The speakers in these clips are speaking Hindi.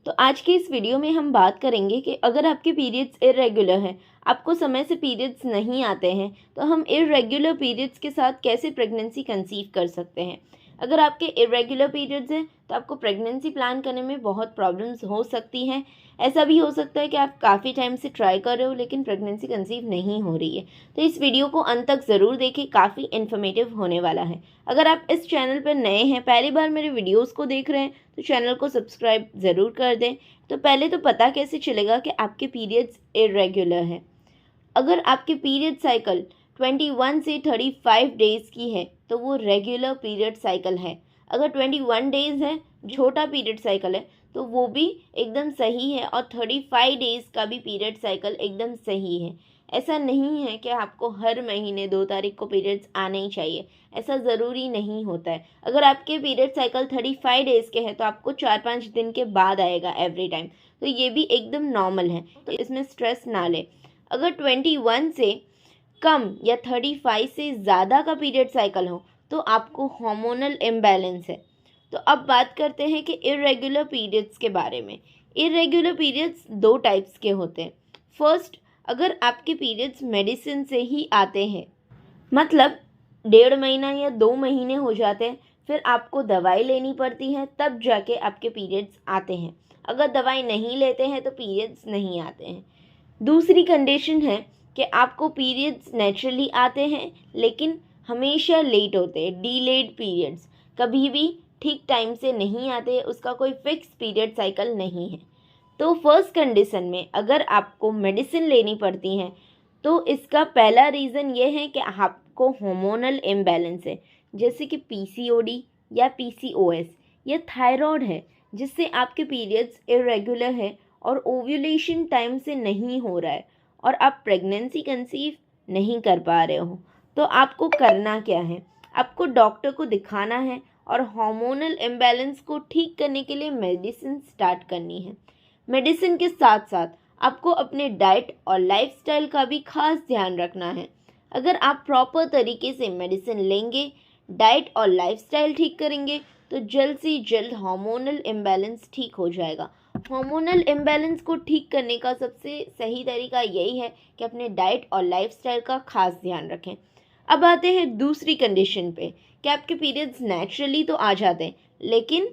तो आज के इस वीडियो में हम बात करेंगे कि अगर आपके पीरियड्स इरेगुलर हैं, आपको समय से पीरियड्स नहीं आते हैं, तो हम इरेगुलर पीरियड्स के साथ कैसे प्रेगनेंसी कंसीव कर सकते हैं। अगर आपके इरेगुलर पीरियड्स हैं तो आपको प्रेगनेंसी प्लान करने में बहुत प्रॉब्लम्स हो सकती हैं। ऐसा भी हो सकता है कि आप काफ़ी टाइम से ट्राई कर रहे हो लेकिन प्रेगनेंसी कंसीव नहीं हो रही है। तो इस वीडियो को अंत तक ज़रूर देखें, काफ़ी इन्फॉर्मेटिव होने वाला है। अगर आप इस चैनल पर नए हैं, पहली बार मेरे वीडियोज़ को देख रहे हैं, तो चैनल को सब्सक्राइब ज़रूर कर दें। तो पहले तो पता कैसे चलेगा कि आपके पीरियड्स इरेगुलर हैं। अगर आपके पीरियड साइकिल 21 से 35 डेज़ की है तो वो रेगुलर पीरियड साइकिल है। अगर 21 डेज़ है, छोटा पीरियड साइकिल है, तो वो भी एकदम सही है और 35 डेज़ का भी पीरियड साइकिल एकदम सही है। ऐसा नहीं है कि आपको हर महीने 2 तारीख को पीरियड्स आने ही चाहिए, ऐसा ज़रूरी नहीं होता है। अगर आपके पीरियड साइकिल 35 डेज़ के हैं तो आपको 4-5 दिन के बाद आएगा एवरी टाइम, तो ये भी एकदम नॉर्मल है, तो इसमें स्ट्रेस ना लें। अगर 21 से कम या 35 से ज़्यादा का पीरियड साइकिल हो तो आपको हार्मोनल इम्बैलेंस है। तो अब बात करते हैं कि इरेगुलर पीरियड्स के बारे में। इरेगुलर पीरियड्स 2 टाइप्स के होते हैं। फर्स्ट, अगर आपके पीरियड्स मेडिसिन से ही आते हैं, मतलब 1.5 महीना या 2 महीने हो जाते हैं, फिर आपको दवाई लेनी पड़ती है, तब जाके आपके पीरियड्स आते हैं। अगर दवाई नहीं लेते हैं तो पीरियड्स नहीं आते हैं। दूसरी कंडीशन है कि आपको पीरियड्स नेचुरली आते हैं लेकिन हमेशा लेट होते हैं, डीलेड पीरियड्स, कभी भी ठीक टाइम से नहीं आते, उसका कोई फिक्स पीरियड साइकिल नहीं है। तो फर्स्ट कंडीशन में अगर आपको मेडिसिन लेनी पड़ती है तो इसका पहला रीज़न ये है कि आपको हार्मोनल इम्बैलेंस है, जैसे कि पीसीओडी या पीसीओएस या थायराइड है, जिससे आपके पीरियड्स इरेगुलर है और ओव्यूलेशन टाइम से नहीं हो रहा है और आप प्रेगनेंसी कंसीव नहीं कर पा रहे हो। तो आपको करना क्या है, आपको डॉक्टर को दिखाना है और हार्मोनल इम्बैलेंस को ठीक करने के लिए मेडिसिन स्टार्ट करनी है। मेडिसिन के साथ साथ आपको अपने डाइट और लाइफस्टाइल का भी खास ध्यान रखना है। अगर आप प्रॉपर तरीके से मेडिसिन लेंगे, डाइट और लाइफस्टाइल ठीक करेंगे, तो जल्द से जल्द हार्मोनल इम्बैलेंस ठीक हो जाएगा। हार्मोनल इम्बैलेंस को ठीक करने का सबसे सही तरीका यही है कि अपने डाइट और लाइफस्टाइल का खास ध्यान रखें। अब आते हैं दूसरी कंडीशन पे कि आपके पीरियड्स नेचुरली तो आ जाते हैं लेकिन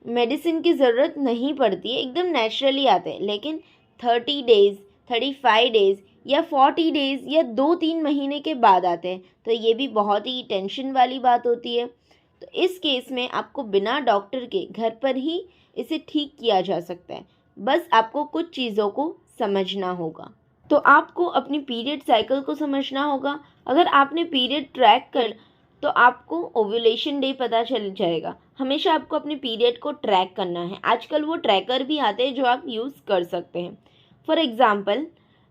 मेडिसिन की ज़रूरत नहीं पड़ती है, एकदम नेचुरली आते हैं, लेकिन 30 डेज़, 35 डेज़ या 40 डेज़ या 2-3 महीने के बाद आते हैं, तो ये भी बहुत ही टेंशन वाली बात होती है। तो इस केस में आपको बिना डॉक्टर के घर पर ही इसे ठीक किया जा सकता है, बस आपको कुछ चीज़ों को समझना होगा। तो आपको अपनी पीरियड साइकिल को समझना होगा। अगर आपने पीरियड ट्रैक कर तो आपको ओव्यूलेशन डे पता चल जाएगा। हमेशा आपको अपने पीरियड को ट्रैक करना है। आजकल वो ट्रैकर भी आते हैं जो आप यूज़ कर सकते हैं। फॉर एग्ज़ाम्पल,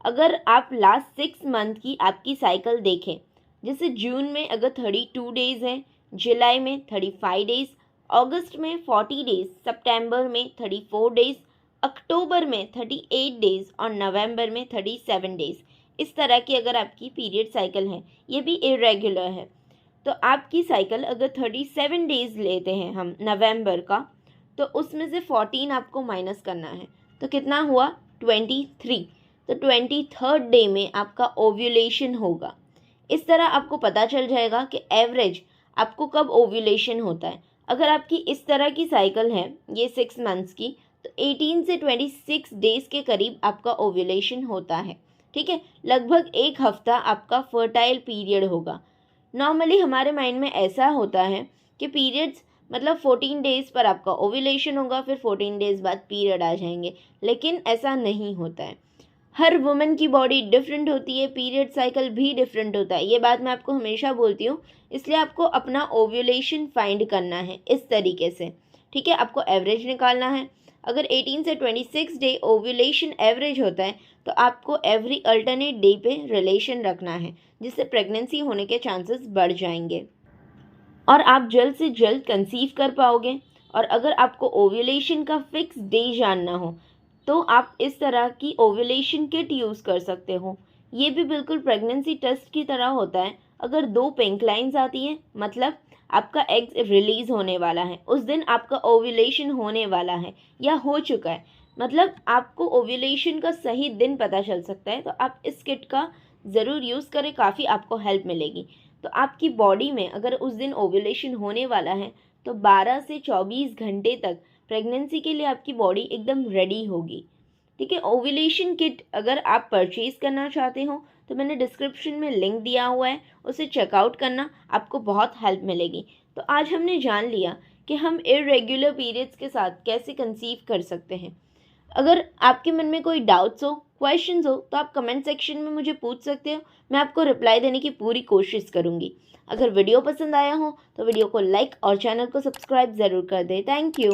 अगर आप लास्ट 6 मंथ की आपकी साइकिल देखें, जैसे जून में अगर 32 डेज़ हैं, जुलाई में 35 डेज़, अगस्त में 40 डेज़, सितंबर में 34 डेज़, अक्टूबर में 38 डेज़ और नवंबर में 37 डेज़, इस तरह की अगर आपकी पीरियड साइकिल है, ये भी इरेगुलर है, तो आपकी साइकिल अगर 37 डेज़ लेते हैं हम नवंबर का, तो उसमें से 14 आपको माइनस करना है, तो कितना हुआ 23। तो 23rd डे में आपका ओव्यूलेशन होगा। इस तरह आपको पता चल जाएगा कि एवरेज आपको कब ओव्यूलेशन होता है। अगर आपकी इस तरह की साइकिल है ये 6 मंथ्स की, तो 18 से 26 डेज़ के करीब आपका ओव्यूलेशन होता है। ठीक है, लगभग 1 हफ्ता आपका फर्टाइल पीरियड होगा। नॉर्मली हमारे माइंड में ऐसा होता है कि पीरियड्स मतलब 14 डेज़ पर आपका ओव्यूलेशन होगा, फिर 14 डेज़ बाद पीरियड आ जाएंगे, लेकिन ऐसा नहीं होता है। हर वुमेन की बॉडी डिफरेंट होती है, पीरियड साइकिल भी डिफरेंट होता है, ये बात मैं आपको हमेशा बोलती हूँ। इसलिए आपको अपना ओव्यूलेशन फाइंड करना है इस तरीके से। ठीक है, आपको एवरेज निकालना है। अगर 18 से 26 डे ओव्यूलेशन एवरेज होता है तो आपको एवरी अल्टरनेट डे पे रिलेशन रखना है, जिससे प्रेगनेंसी होने के चांसेस बढ़ जाएंगे और आप जल्द से जल्द कंसीव कर पाओगे। और अगर आपको ओव्यूलेशन का फिक्स डे जानना हो तो आप इस तरह की ओव्यूलेशन किट यूज़ कर सकते हो। ये भी बिल्कुल प्रेगनेंसी टेस्ट की तरह होता है। अगर 2 पिंक लाइंस आती हैं, मतलब आपका एग रिलीज़ होने वाला है, उस दिन आपका ओव्यूलेशन होने वाला है या हो चुका है, मतलब आपको ओव्यूलेशन का सही दिन पता चल सकता है। तो आप इस किट का ज़रूर यूज़ करें, काफ़ी आपको हेल्प मिलेगी। तो आपकी बॉडी में अगर उस दिन ओव्यूलेशन होने वाला है तो 12 से 24 घंटे तक प्रेगनेंसी के लिए आपकी बॉडी एकदम रेडी होगी। ठीक है, ओव्यूलेशन किट अगर आप परचेज़ करना चाहते हो तो मैंने डिस्क्रिप्शन में लिंक दिया हुआ है, उसे चेकआउट करना, आपको बहुत हेल्प मिलेगी। तो आज हमने जान लिया कि हम इर्रेगुलर पीरियड्स के साथ कैसे कंसीव कर सकते हैं। अगर आपके मन में कोई डाउट्स हो, क्वेश्चंस हो, तो आप कमेंट सेक्शन में मुझे पूछ सकते हो, मैं आपको रिप्लाई देने की पूरी कोशिश करूँगी। अगर वीडियो पसंद आया हो तो वीडियो को लाइक और चैनल को सब्सक्राइब ज़रूर कर दें। Thank you.